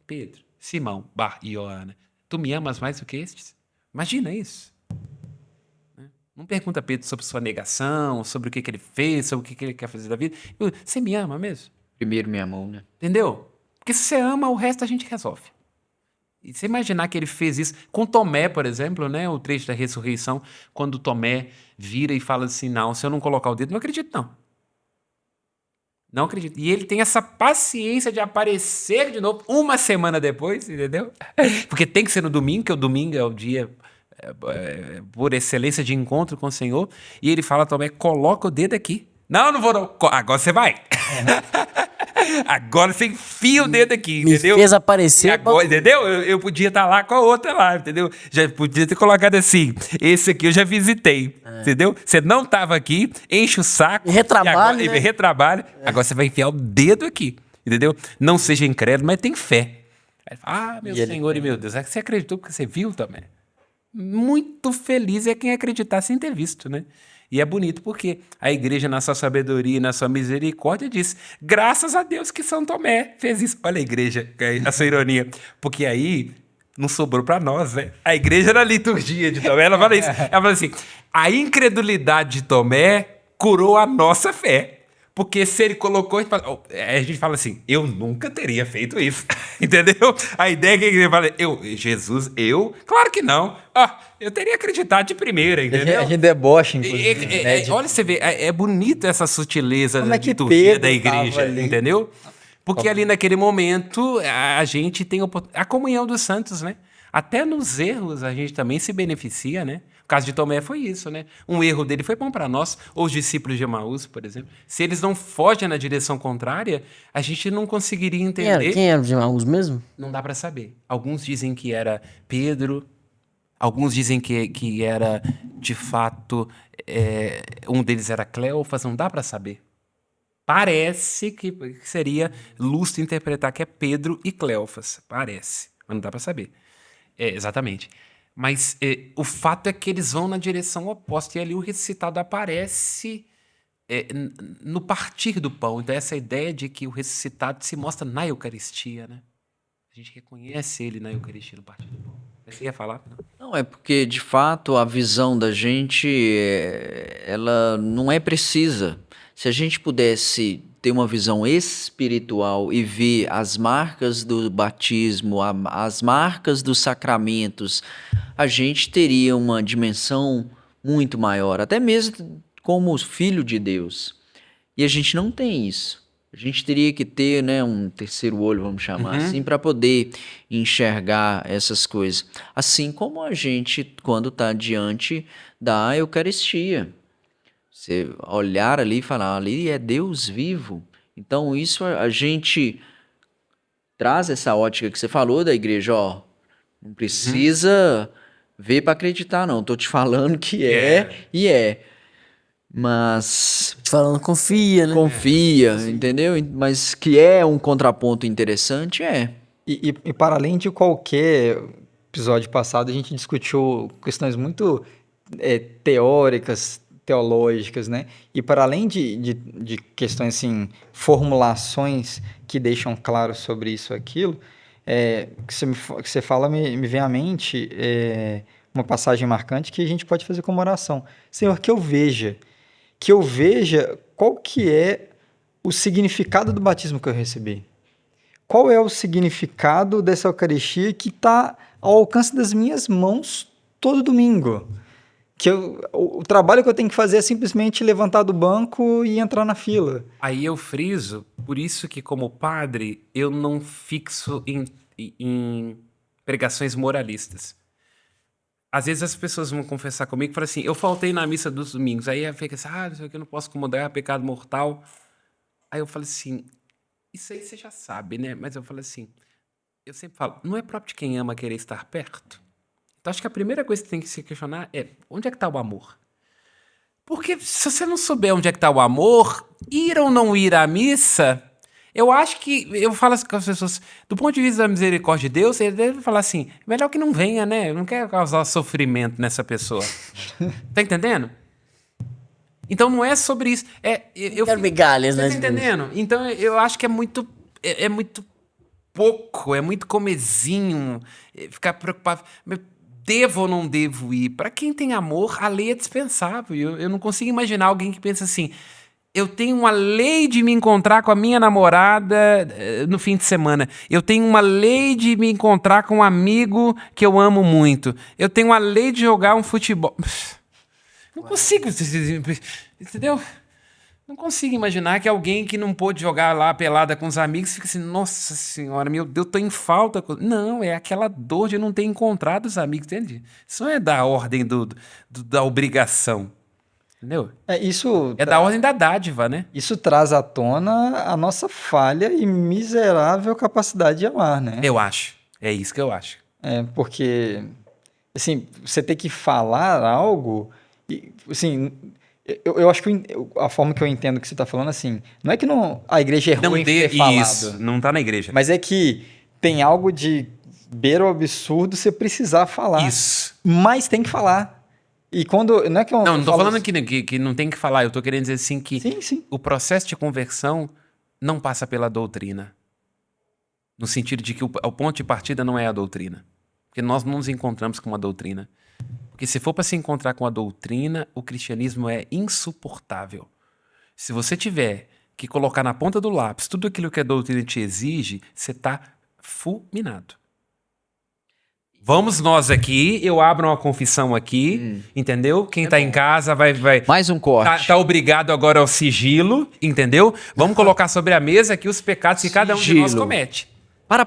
Pedro, Simão, Bar e Joana, tu me amas mais do que estes? Imagina isso. Não pergunta a Pedro sobre sua negação, sobre o que ele fez, sobre o que ele quer fazer da vida. Você me ama mesmo? Primeiro me amou, né? Entendeu? Porque se você ama, o resto a gente resolve. E você imaginar que ele fez isso com Tomé, por exemplo, né? O trecho da ressurreição, quando Tomé vira e fala assim, não, se eu não colocar o dedo, não acredito não. Não acredito. E ele tem essa paciência de aparecer de novo uma semana depois, entendeu? Porque tem que ser no domingo, que o domingo é o dia por excelência de encontro com o Senhor. E ele fala a Tomé, coloca o dedo aqui. Não, não vou não. Agora você vai. Agora você enfia o dedo aqui, Me entendeu? fez aparecer. E agora, entendeu? Eu podia estar lá com a outra lá, entendeu? Já podia ter colocado assim, esse aqui eu já visitei, entendeu? Você não estava aqui, enche o saco. Retrabalho, e agora, né? retrabalho. Agora você vai enfiar o dedo aqui, entendeu? Não seja incrédulo, mas tem fé. Aí, meu E ele Senhor e meu Deus, é que você acreditou porque você viu também. Muito feliz é quem acreditar sem ter visto, né? E é bonito porque a igreja, na sua sabedoria e na sua misericórdia, diz: graças a Deus que São Tomé fez isso. Olha a igreja, a sua ironia. Porque aí não sobrou para nós, né? A igreja, na liturgia de Tomé, ela fala isso. Ela fala assim: a incredulidade de Tomé curou a nossa fé. Porque se ele colocou, a gente fala assim: eu nunca teria feito isso. Entendeu? A ideia é que ele fala: Jesus, claro que não. Eu teria acreditado de primeira, entendeu? A gente debocha, inclusive. né, Olha, você vê, é bonito essa sutileza Como é de que liturgia Pedro da igreja, tava ali? entendeu? Porque ali naquele momento a gente tem a comunhão dos santos, né? Até nos erros a gente também se beneficia, né? O caso de Tomé foi isso, né? Um erro dele foi bom para nós, ou os discípulos de Emaús, por exemplo. Se eles não fogem na direção contrária, a gente não conseguiria entender. Quem era o de Emaús mesmo? Não dá para saber. Alguns dizem que era Pedro, alguns dizem que era, de fato, um deles era Cleófas, não dá para saber. Parece que seria lustro interpretar que é Pedro e Cleófas. Parece, mas não dá para saber. Exatamente. Mas o fato é que eles vão na direção oposta e ali o ressuscitado aparece no partir do pão. Então essa ideia de que o ressuscitado se mostra na Eucaristia, né? A gente reconhece ele na Eucaristia, no partir do pão. Você ia falar? Não, é porque, de fato, a visão da gente, ela não é precisa. Se a gente pudesse ter uma visão espiritual e ver as marcas do batismo, as marcas dos sacramentos, a gente teria uma dimensão muito maior, até mesmo como filho de Deus. E a gente não tem isso. A gente teria que ter, né, um terceiro olho, vamos chamar assim, para poder enxergar essas coisas. Assim como a gente, quando está diante da Eucaristia. Você olhar ali e falar: ali é Deus vivo. Então, isso a gente traz essa ótica que você falou da igreja, ó. Não precisa ver para acreditar, não. Tô te falando que e é. Mas Te falando, confia, né? confia, entendeu? Mas que é um contraponto interessante, é. E para além de qualquer episódio passado, a gente discutiu questões muito teóricas, teológicas, né? E para além de questões assim, formulações que deixam claro sobre isso ou aquilo, que você fala me vem à mente uma passagem marcante que a gente pode fazer como oração. Senhor, que eu veja qual que é o significado do batismo que eu recebi. Qual é o significado dessa Eucaristia que está ao alcance das minhas mãos todo domingo? O trabalho que eu tenho que fazer é simplesmente levantar do banco e entrar na fila. Aí eu friso, por isso que como padre eu não fixo em pregações moralistas. Às vezes as pessoas vão confessar comigo e falam assim: eu faltei na missa dos domingos. Aí fica assim: isso aqui eu não posso comodar, é pecado mortal. Aí eu falo assim: isso aí você já sabe, né? Mas eu falo assim, eu sempre falo, não é próprio de quem ama querer estar perto? Então acho que a primeira coisa que tem que se questionar é: onde é que está o amor? Porque se você não souber onde é que está o amor, ir ou não ir à missa, eu acho que, eu falo assim com as pessoas, do ponto de vista da misericórdia de Deus, ele deve falar assim: melhor que não venha, né? Eu não quero causar sofrimento nessa pessoa. Tá entendendo? Então não é sobre isso. Eu Quero migalhas, Você né? tá entendendo? Então eu acho que é muito pouco, é muito comezinho, ficar preocupado. Devo ou não devo ir? Para quem tem amor, a lei é dispensável. Eu não consigo imaginar alguém que pensa assim: eu tenho uma lei de me encontrar com a minha namorada no fim de semana. Eu tenho uma lei de me encontrar com um amigo que eu amo muito. Eu tenho uma lei de jogar um futebol. Não consigo, entendeu? Não consigo imaginar que alguém que não pôde jogar lá pelada com os amigos fica assim: nossa senhora, meu Deus, tô em falta. Não, é aquela dor de não ter encontrado os amigos, entende? Isso não é da ordem da obrigação, entendeu? É da ordem da dádiva, né? Isso traz à tona a nossa falha e miserável capacidade de amar, né? Eu acho. É isso que eu acho. Porque, assim, você ter que falar algo, assim, eu acho que a forma que eu entendo que você está falando, assim, não é que a igreja errou em ter falado. Isso, não tá na igreja. Mas é que tem algo de beira o absurdo você precisar falar. Isso. mas tem que falar. E quando... Não é que eu Não tô falo falando que não tem que falar. Eu tô querendo dizer assim que Sim. o processo de conversão não passa pela doutrina. No sentido de que o ponto de partida não é a doutrina. Porque nós não nos encontramos com uma doutrina. Porque se for para se encontrar com a doutrina, o cristianismo é insuportável. Se você tiver que colocar na ponta do lápis tudo aquilo que a doutrina te exige, você está fulminado. Vamos nós aqui, eu abro uma confissão aqui, entendeu? Quem tá em casa vai Mais um corte. tá obrigado agora ao sigilo, entendeu? Vamos colocar sobre a mesa aqui os pecados que cada um de nós Sigilo. comete. Para.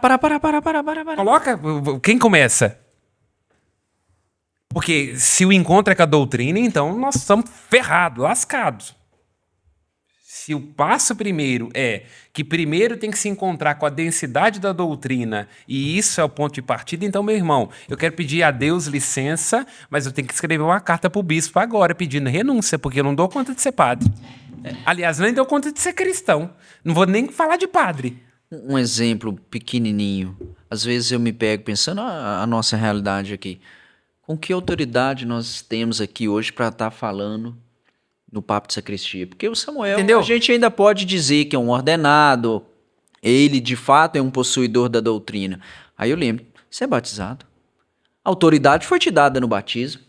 Coloca, quem começa? Porque se o encontro é com a doutrina, então nós estamos ferrados, lascados. Se o passo primeiro é que primeiro tem que se encontrar com a densidade da doutrina e isso é o ponto de partida, então, meu irmão, eu quero pedir a Deus licença, mas eu tenho que escrever uma carta pro bispo agora pedindo renúncia, porque eu não dou conta de ser padre. Aliás, eu nem dou conta de ser cristão. Não vou nem falar de padre. Um exemplo pequenininho. Às vezes eu me pego pensando a nossa realidade aqui. Com que autoridade nós temos aqui hoje para estar falando no papo de sacristia? Porque o Samuel, Entendeu? a gente ainda pode dizer que é um ordenado, ele de fato é um possuidor da doutrina. Aí eu lembro, você é batizado. A autoridade foi te dada no batismo.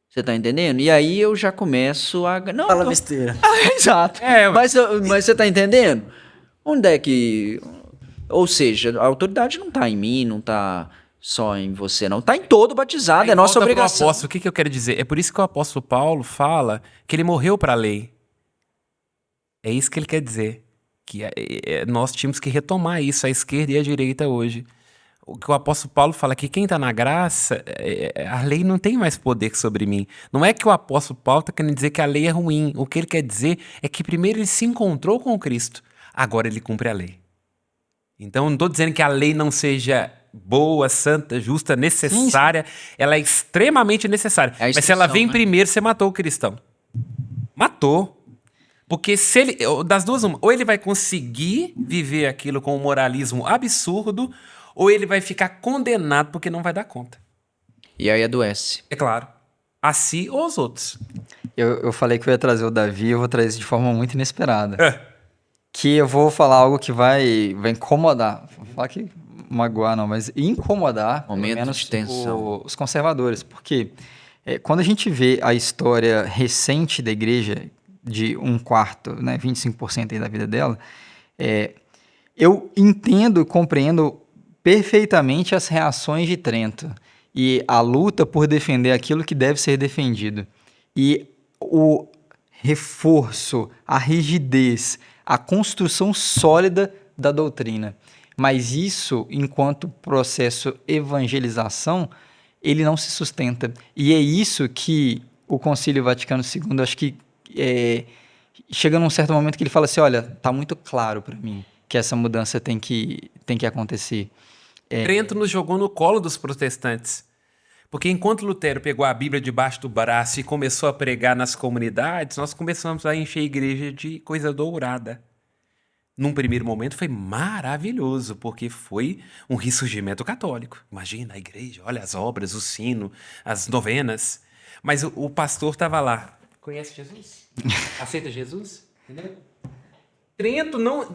Você tá entendendo? E aí eu já começo a... Não, Fala besteira. Exato. Mas você tá entendendo? Onde é que... Ou seja, a autoridade não tá em mim, não tá só em você, não. Tá em todo batizado, é nossa Volta pro obrigação. apóstolo, o que eu quero dizer? É por isso que o apóstolo Paulo fala que ele morreu para a lei. É isso que ele quer dizer. Que nós tínhamos que retomar isso, a esquerda e a direita hoje. O que o apóstolo Paulo fala é que quem está na graça, a lei não tem mais poder sobre mim. Não é que o apóstolo Paulo está querendo dizer que a lei é ruim. O que ele quer dizer é que primeiro ele se encontrou com Cristo, agora ele cumpre a lei. Então, não estou dizendo que a lei não seja boa, santa, justa, necessária. Ela é extremamente necessária. É a Mas se ela instrução, vem né? primeiro, você matou o cristão. Matou. Porque se ele, das duas, uma, ou ele vai conseguir viver aquilo com um moralismo absurdo, ou ele vai ficar condenado porque não vai dar conta. E aí adoece. É claro. A si ou aos outros. Eu falei que eu ia trazer o Davi, eu vou trazer de forma muito inesperada. Que eu vou falar algo que vai incomodar. Vou falar que magoar não, mas incomodar Momento pelo menos de tensão. os conservadores. Porque quando a gente vê a história recente da igreja, de 1/4, né, 25% aí da vida dela, eu entendo e compreendo perfeitamente as reações de Trento e a luta por defender aquilo que deve ser defendido. E o reforço, a rigidez, a construção sólida da doutrina. Mas isso, enquanto processo evangelização, ele não se sustenta. E é isso que o Concílio Vaticano II, acho que chega num certo momento que ele fala assim, olha, tá muito claro para mim que essa mudança tem que acontecer. Trento nos jogou no colo dos protestantes. Porque enquanto Lutero pegou a Bíblia debaixo do braço e começou a pregar nas comunidades, nós começamos a encher a igreja de coisa dourada. Num primeiro momento foi maravilhoso, porque foi um ressurgimento católico. Imagina a igreja, olha as obras, o sino, as novenas. Mas o pastor estava lá. Conhece Jesus? Aceita Jesus? Entendeu?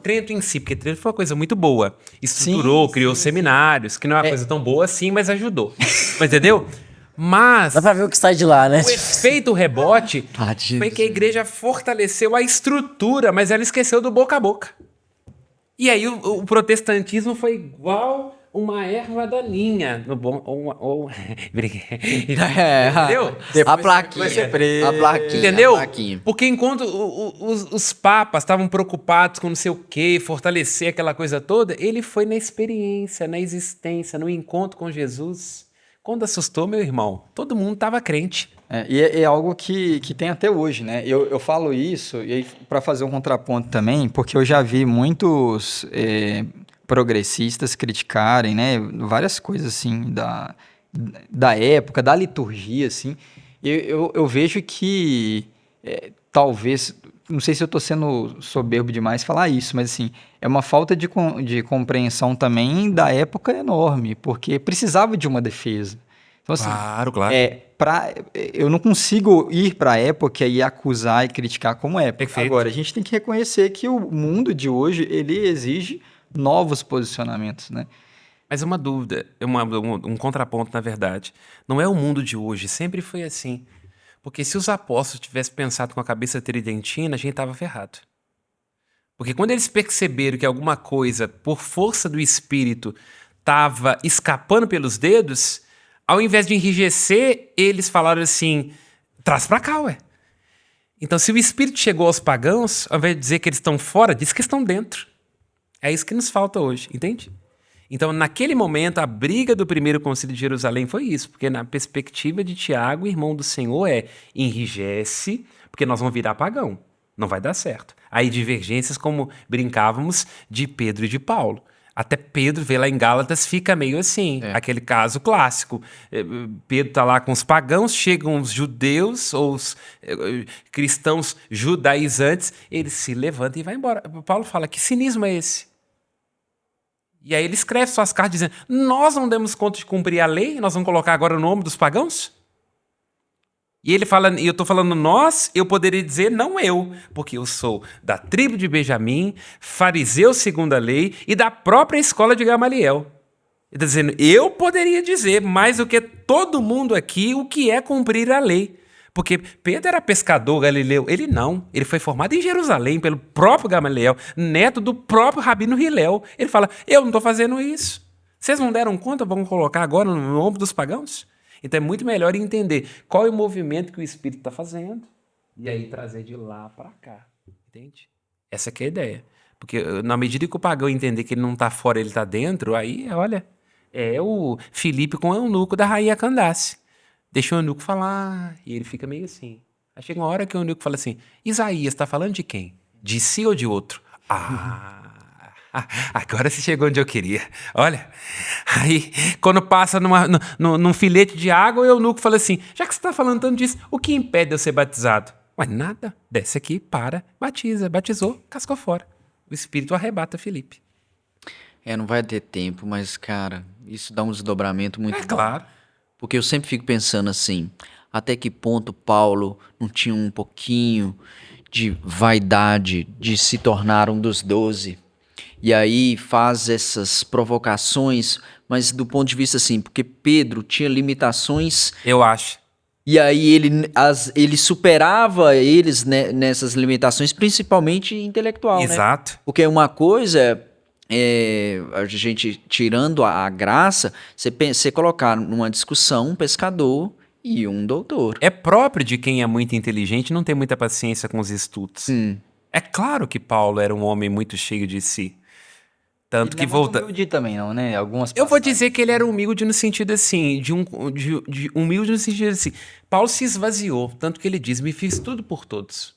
Trento em si, porque Trento foi uma coisa muito boa. Estruturou, criou seminários, que não é uma coisa tão boa assim, mas ajudou. Mas entendeu? Mas Dá pra ver o que sai de lá, né? o efeito rebote Tadinho. foi que a igreja fortaleceu a estrutura, mas ela esqueceu do boca a boca. E aí o protestantismo foi igual uma erva daninha. No bom, entendeu? A plaquinha. A plaquinha. Entendeu? A plaquinha. Porque enquanto os papas estavam preocupados com não sei o quê, fortalecer aquela coisa toda, ele foi na experiência, na existência, no encontro com Jesus. Quando assustou, meu irmão, todo mundo estava crente. E é algo que tem até hoje, né? Eu falo isso, e aí para fazer um contraponto também, porque eu já vi muitos progressistas criticarem, né, várias coisas assim da época, da liturgia, assim. Eu vejo que talvez, não sei se eu estou sendo soberbo demais falar isso, mas assim, é uma falta de compreensão também da época enorme, porque precisava de uma defesa. Então, assim, Claro, claro. eu não consigo ir para a época e acusar e criticar como época. Perfeito. Agora, a gente tem que reconhecer que o mundo de hoje, ele exige novos posicionamentos, né? Mas uma dúvida, um contraponto, na verdade. Não é o mundo de hoje, sempre foi assim. Porque se os apóstolos tivessem pensado com a cabeça tridentina, a gente estava ferrado. Porque quando eles perceberam que alguma coisa, por força do Espírito, estava escapando pelos dedos, ao invés de enrijecer, eles falaram assim, traz pra cá, ué. Então, se o Espírito chegou aos pagãos, ao invés de dizer que eles estão fora, diz que estão dentro. É isso que nos falta hoje, entende? Então, naquele momento, a briga do primeiro concílio de Jerusalém foi isso, porque na perspectiva de Tiago, irmão do Senhor, enrijece, porque nós vamos virar pagão, não vai dar certo. Aí divergências, como brincávamos, de Pedro e de Paulo. Até Pedro, vê lá em Gálatas, fica meio assim, aquele caso clássico. Pedro está lá com os pagãos, chegam os judeus, ou os cristãos judaizantes, ele se levanta e vai embora. Paulo fala, que cinismo é esse? E aí ele escreve suas cartas dizendo, nós não demos conta de cumprir a lei, nós vamos colocar agora o nome dos pagãos? E ele fala, e eu estou falando nós, eu poderia dizer não eu, porque eu sou da tribo de Benjamim, fariseu segundo a lei e da própria escola de Gamaliel. Ele está dizendo, eu poderia dizer mais do que todo mundo aqui o que é cumprir a lei. Porque Pedro era pescador galileu, ele não. Ele foi formado em Jerusalém pelo próprio Gamaliel, neto do próprio Rabino Hilel. Ele fala, eu não estou fazendo isso. Vocês não deram conta, vamos colocar agora no ombro dos pagãos? Então é muito melhor entender qual é o movimento que o Espírito está fazendo e aí trazer de lá para cá, entende? Essa que é a ideia. Porque na medida que o pagão entender que ele não está fora, ele está dentro, aí, olha, é o Filipe com o eunuco da rainha Candace. Deixa o eunuco falar e ele fica meio assim. Aí chega uma hora que o eunuco fala assim, Isaías está falando de quem? De si ou de outro? Agora você chegou onde eu queria. Olha, aí quando passa num filete de água, o eunuco fala assim, já que você está falando tanto disso, o que impede eu ser batizado? Mas nada, desce aqui, para, batiza, batizou, cascou fora. O Espírito arrebata Filipe. Não vai ter tempo, mas, cara, isso dá um desdobramento muito bom. Claro. Porque eu sempre fico pensando assim, até que ponto Paulo não tinha um pouquinho de vaidade de se tornar um dos 12? E aí faz essas provocações, mas do ponto de vista assim, porque Pedro tinha limitações. Eu acho. E aí ele superava eles, né, nessas limitações, principalmente intelectual, Exato. né? Porque uma coisa a gente tirando a graça, você colocar numa discussão um pescador e um doutor. É próprio de quem é muito inteligente não ter muita paciência com os estudos. É claro que Paulo era um homem muito cheio de si. Tanto que volta. Humilde também, não, né? Algumas Eu vou passagens. dizer que ele era humilde no sentido assim, de humilde no sentido assim. Paulo se esvaziou, tanto que ele diz: me fiz tudo por todos.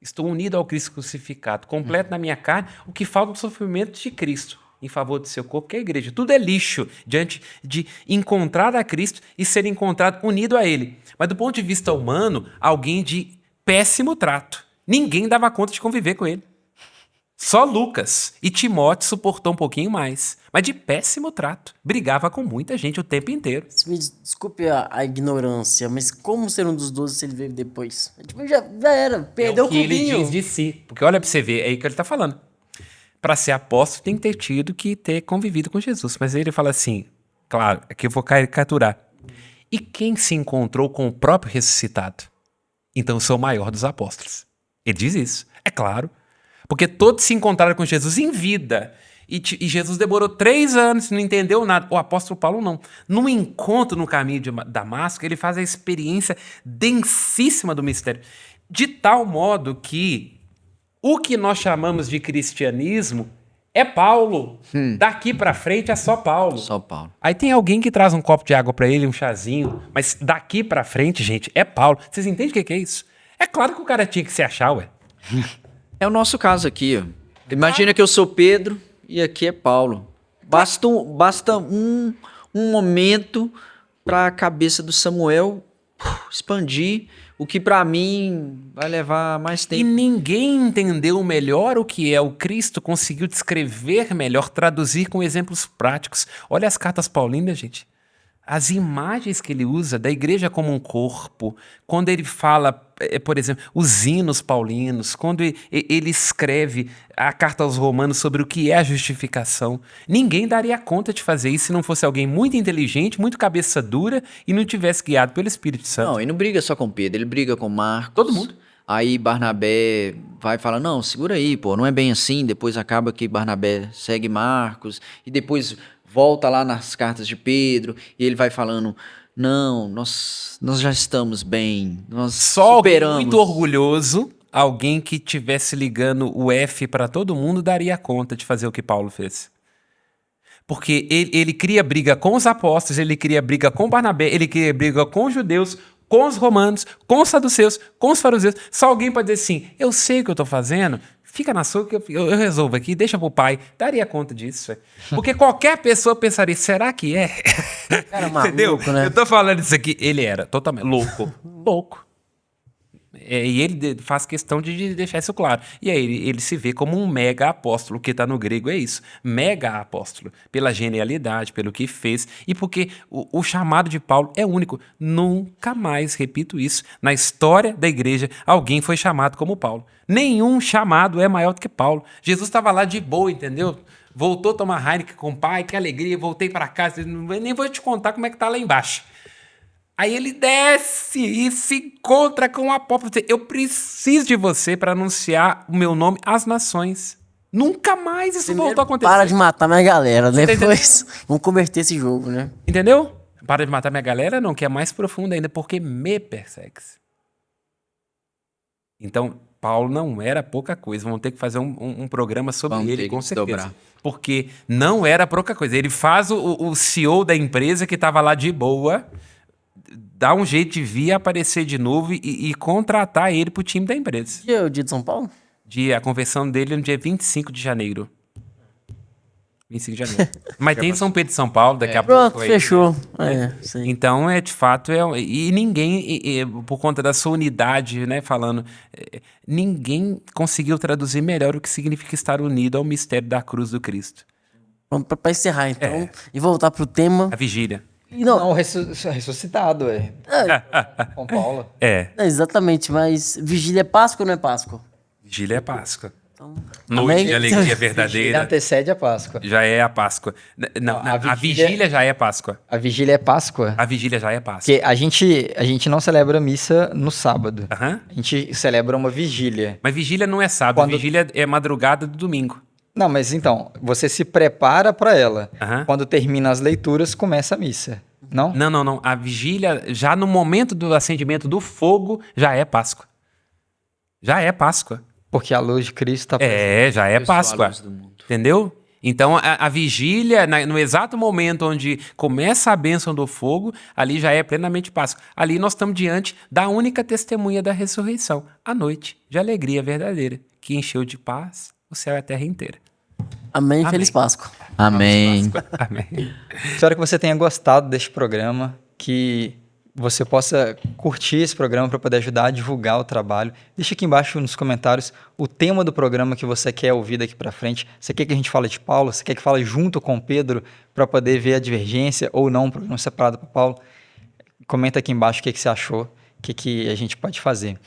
Estou unido ao Cristo crucificado, completo na minha carne, o que falta é o sofrimento de Cristo em favor do seu corpo, que é a igreja. Tudo é lixo diante de encontrar a Cristo e ser encontrado unido a Ele. Mas do ponto de vista humano, alguém de péssimo trato. Ninguém dava conta de conviver com ele. Só Lucas e Timóteo suportou um pouquinho mais, mas de péssimo trato. Brigava com muita gente o tempo inteiro. Me desculpe a ignorância, mas como ser um dos 12 se ele veio depois? Tipo, já era, perdeu É o que o ele clubinho. diz de si. Porque olha pra você ver, é aí que ele tá falando. Para ser apóstolo tem que ter tido que ter convivido com Jesus. Mas ele fala assim, claro, aqui eu vou caricaturar. E quem se encontrou com o próprio ressuscitado? Então eu sou o maior dos apóstolos. Ele diz isso, é claro. Porque todos se encontraram com Jesus em vida. E Jesus demorou 3 anos, não entendeu nada. O apóstolo Paulo não. Num encontro no caminho de Damasco, ele faz a experiência densíssima do mistério. De tal modo que o que nós chamamos de cristianismo é Paulo. Daqui pra frente é só Paulo. Só Paulo. Aí tem alguém que traz um copo de água pra ele, um chazinho. Mas daqui pra frente, gente, é Paulo. Vocês entendem o que é isso? É claro que o cara tinha que se achar, ué. É o nosso caso aqui, ó. Imagina que eu sou Pedro e aqui é Paulo. Basta um momento para a cabeça do Samuel expandir, o que para mim vai levar mais E tempo. ninguém entendeu melhor o que é o Cristo, conseguiu descrever melhor, traduzir com exemplos práticos. Olha as cartas paulinas, gente. as imagens que ele usa da igreja como um corpo, quando ele fala, por exemplo, os hinos paulinos, quando ele escreve a carta aos Romanos sobre o que é a justificação, ninguém daria conta de fazer isso se não fosse alguém muito inteligente, muito cabeça dura e não tivesse guiado pelo Espírito Santo. Não, e não briga só com Pedro, ele briga com Marcos. Todo mundo. Aí Barnabé vai falar, não, segura aí, pô, não é bem assim. Depois acaba que Barnabé segue Marcos e depois volta lá nas cartas de Pedro e ele vai falando, não, nós já estamos bem, nós Só alguém superamos. muito orgulhoso, alguém que tivesse ligando o F para todo mundo, daria conta de fazer o que Paulo fez. Porque ele cria briga com os apóstolos, ele cria briga com Barnabé, ele cria briga com os judeus, com os romanos, com os saduceus, com os fariseus. Só alguém pode dizer assim, eu sei o que eu estou fazendo, fica na sua que eu resolvo aqui, deixa pro pai. Daria conta disso. Porque qualquer pessoa pensaria, será que é? Cara, maluco, Entendeu? né? Eu tô falando isso aqui, ele era totalmente louco. Louco. E ele faz questão de deixar isso claro. E aí ele se vê como um mega apóstolo, o que está no grego é isso, mega apóstolo, pela genialidade, pelo que fez, e porque o chamado de Paulo é único. Nunca mais, repito isso, na história da igreja, alguém foi chamado como Paulo. Nenhum chamado é maior do que Paulo. Jesus estava lá de boa, entendeu? Voltou a tomar Heineken com o pai, que alegria, voltei para casa, nem vou te contar como é que tá lá embaixo. Aí ele desce e se encontra com o apóstolo. Eu preciso de você para anunciar o meu nome às nações. Nunca mais isso voltou a acontecer. Para de matar minha galera, Você tá depois vamos converter esse jogo, né? Entendeu? Para de matar minha galera, não, que é mais profundo ainda, porque me persegue. Então, Paulo não era pouca coisa. Vamos ter que fazer um programa sobre Vamos ele, ter com que certeza. desdobrar. Porque não era pouca coisa. Ele faz o CEO da empresa que estava lá de boa, dá um jeito de vir aparecer de novo e contratar ele pro time da empresa. E o dia de São Paulo? A conversão dele é no dia 25 de janeiro. 25 de janeiro. Mas tem São Pedro de São Paulo, daqui a Pronto, pouco. Aí. fechou. Sim. Então, de fato, e ninguém, por conta da sua unidade, né, falando, ninguém conseguiu traduzir melhor o que significa estar unido ao mistério da cruz do Cristo. Pronto, pra encerrar, então, e voltar pro tema. A vigília. E não, Não, ressuscitado, com Paulo. exatamente, mas vigília é Páscoa ou não é Páscoa? Vigília é Páscoa. Então, Noite amém? de alegria Ele verdadeira antecede a Páscoa. já é a Páscoa. Não, a a vigília já é Páscoa. A vigília é Páscoa. A vigília já é Páscoa. Porque a gente não celebra missa no sábado. Aham. A gente celebra uma vigília. Mas vigília não é sábado, Quando- vigília é madrugada do domingo. Não, mas então, você se prepara para ela. Aham. Quando termina as leituras, começa a missa. Não? Não. A vigília, já no momento do acendimento do fogo, já é Páscoa. Já é Páscoa. Porque a luz de Cristo está Já é Eu sou a Páscoa. luz do mundo. Entendeu? Então, a vigília, no exato momento onde começa a bênção do fogo, ali já é plenamente Páscoa. Ali nós estamos diante da única testemunha da ressurreição, a noite de alegria verdadeira, que encheu de paz o céu e a terra inteira. Amém, feliz Páscoa. Amém. Amém. Espero que você tenha gostado deste programa, que você possa curtir esse programa para poder ajudar a divulgar o trabalho. Deixa aqui embaixo nos comentários o tema do programa que você quer ouvir daqui para frente. Você quer que a gente fale de Paulo? Você quer que fale junto com Pedro para poder ver a divergência ou não, um programa separado para Paulo? Comenta aqui embaixo o que você achou, o que a gente pode fazer.